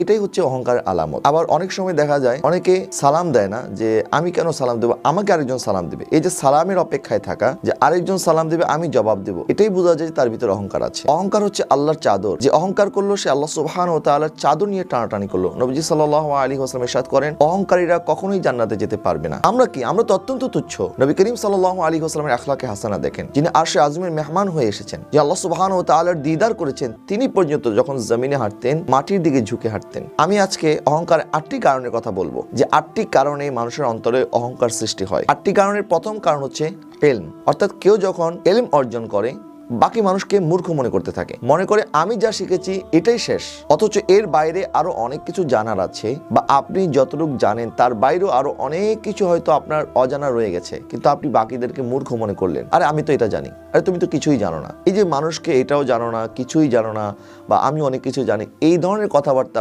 এটাই হচ্ছে অহংকারের আলামত। আবার অনেক সময় দেখা যায় অনেকে সালাম দেয় না, যে আমি কেন সালাম দেবো, আমাকে আরেকজন সালাম দিবে। এই যে সালামের অপেক্ষায় থাকা, যে আরেকজন সালাম দিবে আমি জবাব দেবো, এটাই বোঝা যায় তার ভিতরে অহংকার আছে। অহংকার হচ্ছে আল্লাহর চাদর। যে অহংকার করলো সে আল্লাহ সুবহানাহু ওয়া তাআলার চাদর নিয়ে টানাটানি করলো। নবীজি সাল্লাল্লাহু আলাইহি ওয়াসাল্লাম ইরশাদ করেন, অহংকারীরা কখনোই জান্নাতে যেতে পারবে না। আমরা কি? আমরা তো অত্যন্ত তুচ্ছ। নবী করিম সাল্লাল্লাহু আলাইহি ওয়াসাল্লামের আখলাকে হাসানা দেখেন, যিনি আরশে আযমের মেহমান হয়ে এসেছেন, যে আল্লাহ সুবহানাহু ওয়া তাআলার দিদার করেছেন, তিনি পর্যন্ত যখন জমিনে হাঁটতেন মাটির দিকে ঝুঁকে হাঁটতেন। আমি আজকে অহংকার 8টি কারণের কথা বলবো, যে 8টি কারণে মানুষের অন্তরে অহংকার সৃষ্টি হয়। 8টি কারণের প্রথম কারণ হচ্ছে ইলম, অর্থাৎ কেউ যখন ইলম অর্জন করে বাকি মানুষকে মূর্খ মনে করতে থাকে, মনে করে আমি যা শিখেছি এটাই শেষ, অথচ এর বাইরে আরো অনেক কিছু জানার আছে, বা আপনি যতটুকু জানেন তার বাইরেও আরো অনেক কিছু হয়তো আপনার অজানা রয়ে গেছে, কিন্তু আপনি বাকিদেরকে মূর্খ মনে করলেন, আরে আমি তো এটা জানি, আরে তুমি তো কিছুই জানো না। এই যে মানুষকে এটাও জানো না, কিছুই জানো না, বা আমি অনেক কিছু জানি, এই ধরনের কথাবার্তা